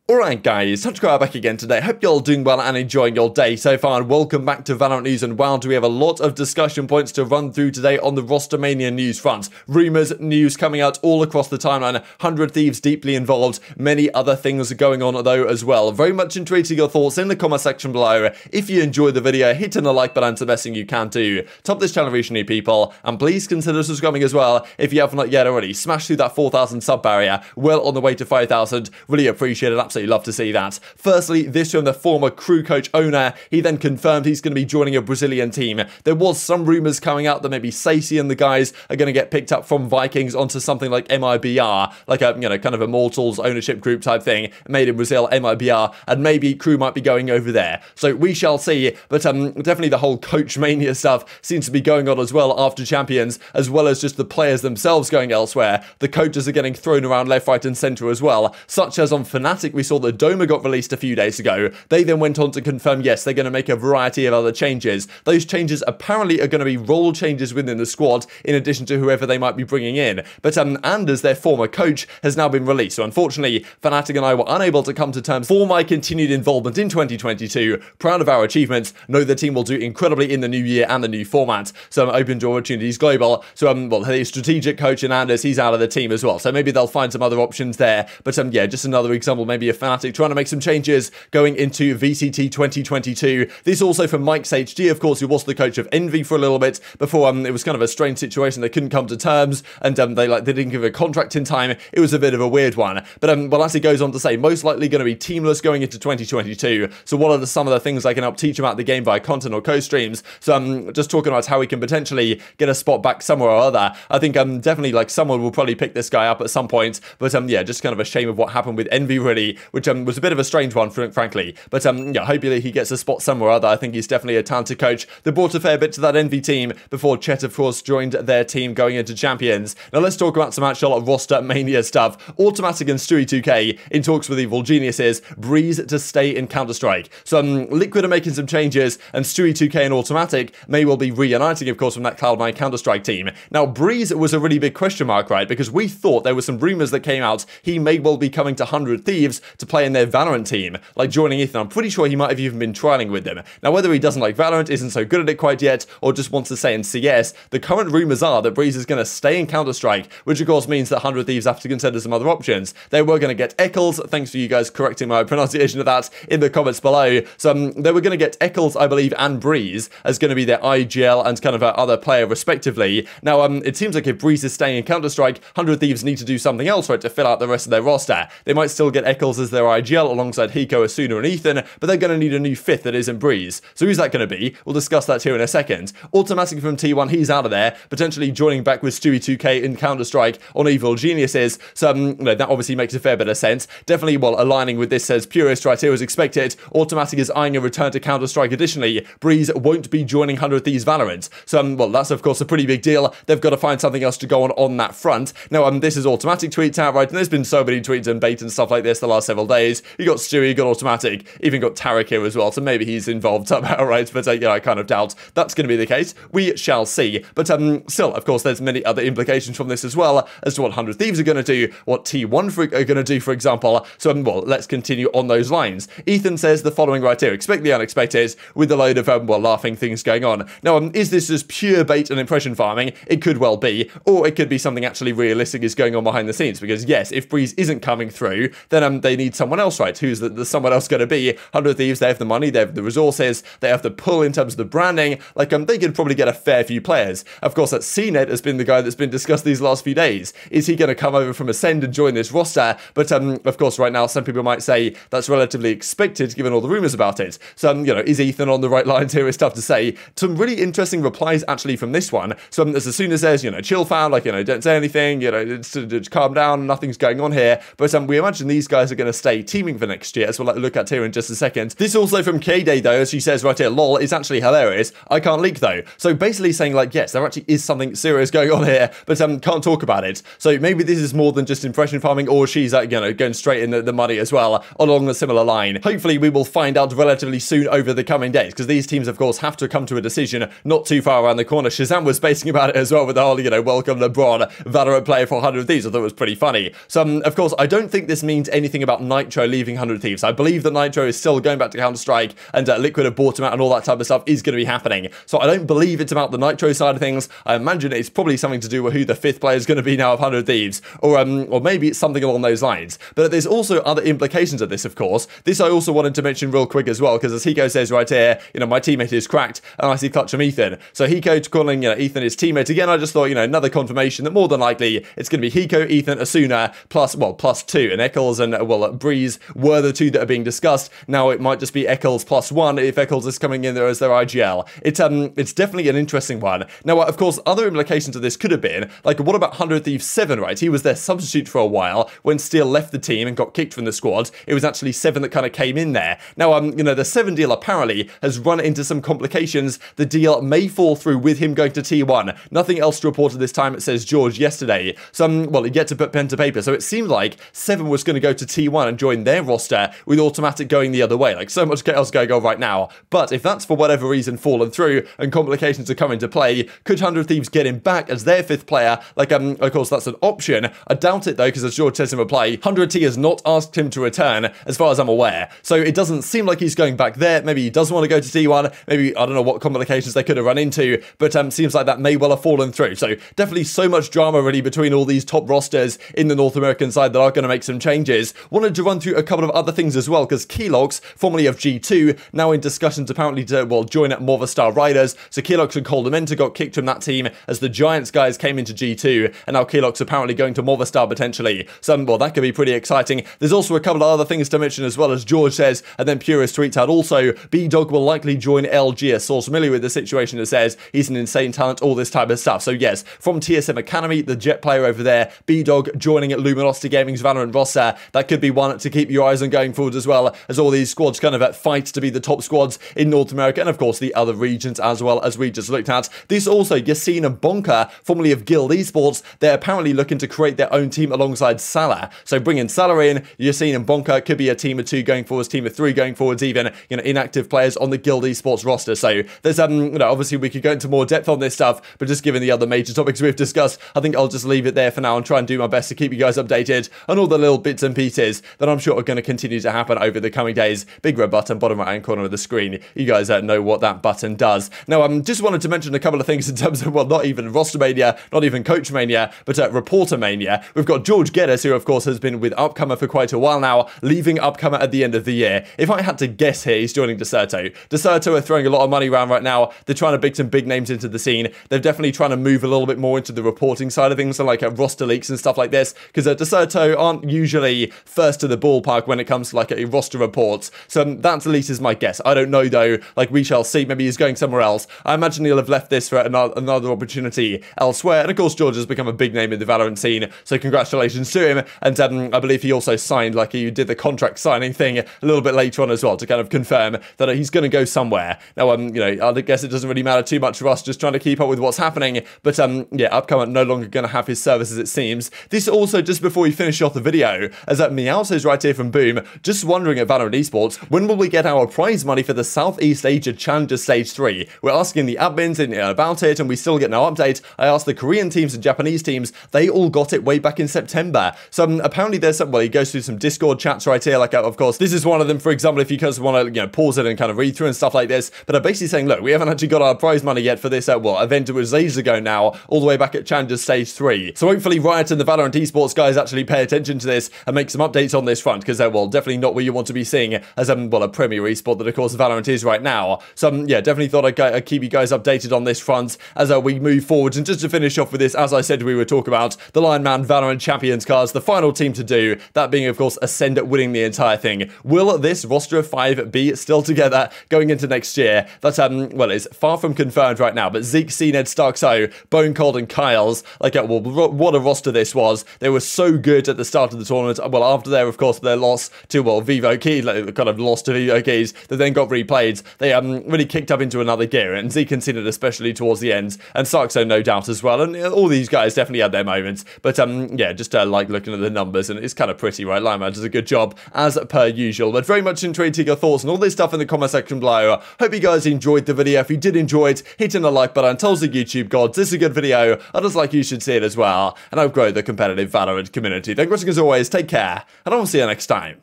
Alright guys, Touchcry back again today. Hope you're all doing well and enjoying your day so far, and welcome back to Valorant News and WoW. We have a lot of discussion points to run through today on the Rostermania news front. Rumours, news coming out all across the timeline, 100 Thieves deeply involved, many other things going on though as well. Very much intrigued your thoughts in the comment section below. If you enjoyed the video, hitting the like button, it's the best thing you can do. Top this channel reach new people, and please consider subscribing as well if you have not yet already. Smash through that 4,000 sub barrier, well on the way to 5,000. Really appreciate it, absolutely love to see that. Firstly, this from the former crew coach owner. He then confirmed he's going to be joining a Brazilian team. There was some rumours coming out that maybe Sacy and the guys are going to get picked up from Vikings onto something like MIBR, like a, kind of Immortals ownership group type thing, made in Brazil, MIBR, and maybe crew might be going over there. So we shall see, but definitely the whole coach mania stuff seems to be going on as well after Champions, as well as just the players themselves going elsewhere. The coaches are getting thrown around left, right, and centre as well, such as on Fnatic, we saw that Doma got released a few days ago. They then went on to confirm, yes, they're going to make a variety of other changes. Those changes apparently are going to be role changes within the squad, in addition to whoever they might be bringing in. But Anders, their former coach, has now been released. So unfortunately, Fnatic and I were unable to come to terms for my continued involvement in 2022. Proud of our achievements. Know the team will do incredibly in the new year and the new format. So I'm open to opportunities global. So well, the strategic coach in Anders, he's out of the team as well. So maybe they'll find some other options there. But yeah, just another example, maybe a Fnatic trying to make some changes going into VCT 2022. This also from Mike's HG, of course, who was the coach of Envy for a little bit before it was kind of a strange situation. They couldn't come to terms, and they didn't give a contract in time. It was a bit of a weird one. But well, as he goes on to say, most likely going to be teamless going into 2022. So what are some of the things I can help teach him about the game via content or co-streams? So I'm just talking about how we can potentially get a spot back somewhere or other. I think definitely like someone will probably pick this guy up at some point. But yeah, just kind of a shame of what happened with Envy really, which was a bit of a strange one, frankly. But yeah, hopefully he gets a spot somewhere or other. I think he's definitely a talented coach. They brought a fair bit to that Envy team before Chet, of course, joined their team going into Champions. Now let's talk about some actual roster mania stuff. Automatic and Stewie2K in talks with Evil Geniuses. Breeze to stay in Counter-Strike. So Liquid are making some changes, and Stewie2K and Automatic may well be reuniting, of course, from that Cloud9 Counter-Strike team. Now Breeze was a really big question mark, right? Because we thought there were some rumours that came out he may well be coming to 100 Thieves to play in their Valorant team, like joining Ethan. I'm pretty sure he might have even been trialing with them. Now whether he doesn't like Valorant, isn't so good at it quite yet, or just wants to stay in CS, the current rumours are that Breeze is going to stay in Counter-Strike, which of course means that 100 Thieves have to consider some other options. They were going to get Eccles, thanks for you guys correcting my pronunciation of that in the comments below. So they were going to get Eccles, I believe, and Breeze as going to be their IGL and kind of other player respectively. Now it seems like if Breeze is staying in Counter-Strike, 100 Thieves need to do something else, right, to fill out the rest of their roster. They might still get Eccles as their IGL alongside Hiko, Asuna, and Ethan, but they're going to need a new fifth that isn't Breeze. So who's that going to be? We'll discuss that here in a second. Automatic from T1, he's out of there, potentially joining back with Stewie2K in Counter-Strike on Evil Geniuses. So that obviously makes a fair bit of sense. Definitely, well, aligning with this says Purist right here as expected. Automatic is eyeing a return to Counter-Strike. Additionally, Breeze won't be joining 100 Thieves Valorant. So well, that's of course a pretty big deal. They've got to find something else to go on that front. Now this is Automatic tweets out, right? And there's been so many tweets and bait and stuff like this the last several days. You got Stewie, you got Automatic, even got Tarek here as well. So maybe he's involved somehow, right? But yeah, I kind of doubt that's going to be the case. We shall see. But still, of course, there's many other implications from this as well as to what 100 Thieves are going to do, what T1 are going to do, for example. So well, let's continue on those lines. Ethan says the following right here: expect the unexpected, with a load of well, laughing things going on. Now is this just pure bait and impression farming? It could well be, or it could be something actually realistic is going on behind the scenes, because yes, if Breeze isn't coming through, then they need someone else, right? Who's the someone else going to be? 100 Thieves, they have the money, they have the resources, they have the pull in terms of the branding, like they could probably get a fair few players. Of course, that CNET has been the guy that's been discussed these last few days. Is he going to come over from Ascend and join this roster? But of course, right now, some people might say that's relatively expected given all the rumours about it. So is Ethan on the right lines here? It's tough to say. Some really interesting replies actually from this one. So as soon as there's, chill fam, like, don't say anything, just calm down, nothing's going on here. But we imagine these guys are going to stay teaming for next year, as we'll look at here in just a second. This also from K-Day though, as she says right here, lol, it's actually hilarious. I can't leak though. So basically saying like, yes, there actually is something serious going on here, but can't talk about it. So maybe this is more than just impression farming, or she's going straight in the money as well along a similar line. Hopefully we will find out relatively soon over the coming days, because these teams of course have to come to a decision not too far around the corner. Shazam was spacing about it as well with the whole, welcome LeBron, Valorant player for 100 Thieves. I thought it was pretty funny. So of course I don't think this means anything about about Nitro leaving 100 Thieves. I believe that Nitro is still going back to Counter-Strike, and Liquid have bought him out and all that type of stuff is going to be happening. So I don't believe it's about the Nitro side of things. I imagine it's probably something to do with who the 5th player is going to be now of 100 Thieves, or maybe it's something along those lines. But there's also other implications of this, of course. This I also wanted to mention real quick as well, because as Hiko says right here, my teammate is cracked, and I see Clutch from Ethan. So Hiko calling Ethan his teammate again. I just thought, another confirmation that more than likely it's going to be Hiko, Ethan, Asuna, plus 2, and Eccles and Breeze were the 2 that are being discussed. Now it might just be Eccles plus 1 if Eccles is coming in there as their IGL. It's definitely an interesting one. Now, of course, other implications of this could have been, like, what about 100 Thieves 7, right? He was their substitute for a while when Steel left the team and got kicked from the squad. It was actually 7 that kind of came in there. Now, the 7 deal apparently has run into some complications. The deal may fall through with him going to T1. Nothing else to report at this time, it says George yesterday. So, he yet to put pen to paper. So it seemed like 7 was going to go to T1 and join their roster with Automatic going the other way. Like, so much chaos going on right now. But if that's for whatever reason fallen through and complications are coming to play, could 100 Thieves get him back as their 5th player? Like, of course, that's an option. I doubt it, though, because as George says in reply, 100 T has not asked him to return, as far as I'm aware. So it doesn't seem like he's going back there. Maybe he does want to go to T1. Maybe, I don't know what complications they could have run into, but seems like that may well have fallen through. So definitely so much drama really between all these top rosters in the North American side that are going to make some changes. Wanted to run through a couple of other things as well, because Kelox, formerly of G2, now in discussions apparently to, join at Movistar Riders. So Kelox and Coldamenta got kicked from that team as the Giants guys came into G2, and now Kelox apparently going to Movistar potentially. So, that could be pretty exciting. There's also a couple of other things to mention as well, as George says, and then Purist tweets out also, B-Dog will likely join LG, a source familiar with the situation that says he's an insane talent, all this type of stuff. So yes, from TSM Academy, the Jet player over there, B-Dog joining at Luminosity Gaming's Valorant roster. That could be one to keep your eyes on going forward, as well as all these squads kind of fight to be the top squads in North America, and of course the other regions as well, as we just looked at. This also, Yassine and Bonka, formerly of Guild Esports, they're apparently looking to create their own team alongside Salah. So bringing Salah in, Yassine and Bonka could be a team of 2 going forwards, team of 3 going forwards, even, inactive players on the Guild Esports roster. So there's, obviously we could go into more depth on this stuff, but just given the other major topics we've discussed, I think I'll just leave it there for now and try and do my best to keep you guys updated on all the little bits and pieces that I'm sure are going to continue to happen over the coming days. Big red button, bottom right hand corner of the screen. You guys know what that button does. Now, just wanted to mention a couple of things in terms of, not even roster mania, not even coach mania, but reporter mania. We've got George Geddes, who of course has been with Upcomer for quite a while now, leaving Upcomer at the end of the year. If I had to guess here, he's joining Deserto. Deserto are throwing a lot of money around right now. They're trying to bring some big names into the scene. They're definitely trying to move a little bit more into the reporting side of things, so like roster leaks and stuff like this, because Deserto aren't usually first to the ballpark when it comes to like a roster reports. So that's at least is my guess. I don't know though. Like, we shall see. Maybe he's going somewhere else. I imagine he'll have left this for another opportunity elsewhere. And of course, George has become a big name in the Valorant scene, so congratulations to him. And I believe he also signed, like, he did the contract signing thing a little bit later on as well to kind of confirm that he's going to go somewhere. Now, I guess it doesn't really matter too much for us, just trying to keep up with what's happening. But yeah, Upcomer no longer going to have his services, it seems. This also, just before we finish off the video, as Meow says right here from Boom, just wondering at Valorant Esports, when will we get our prize money for the Southeast Asia Challenger Stage 3? We're asking the admins about it, and we still get no update. I asked the Korean teams and Japanese teams, they all got it way back in September. So apparently there's some, he goes through some Discord chats right here, like, of course, this is one of them, for example, if you guys want to, pause it and kind of read through and stuff like this, but I'm basically saying, look, we haven't actually got our prize money yet for this, event. It was ages ago now, all the way back at Challenger Stage 3. So hopefully Riot and the Valorant Esports guys actually pay attention to this and make some updates on this front, because they're, definitely not what you want to be seeing as, a premier esport that, of course, Valorant is right now. So, yeah, definitely thought I'd keep you guys updated on this front as we move forward. And just to finish off with this, as I said, we would talk about the Lion Man Valorant Champions cards, the final team to do, that being, of course, Ascend winning the entire thing. Will this roster of 5 be still together going into next year? That's, it's far from confirmed right now, but Zeke, CNED, Starkso, Bone Cold, and Kyles, what a roster this was. They were so good at the start of the tournament. Well, after there, of course, their loss to, Vivo Keys, kind of lost to Vivo Keys, that then got replayed. They really kicked up into another gear, and Zeke and CNED especially towards the end, and Starkso no doubt as well, and all these guys definitely had their moments. But yeah, just like looking at the numbers, and it's kind of pretty, right? Lion Man does a good job as per usual. But very much intrigued to your thoughts and all this stuff in the comment section below. Hope you guys enjoyed the video. If you did enjoy it, hit in the like button. Tells the YouTube gods this is a good video. I just like you should see it as well, and I've grown the competitive Valorant community. Thank you for watching as always. Take care, and I will see you next time.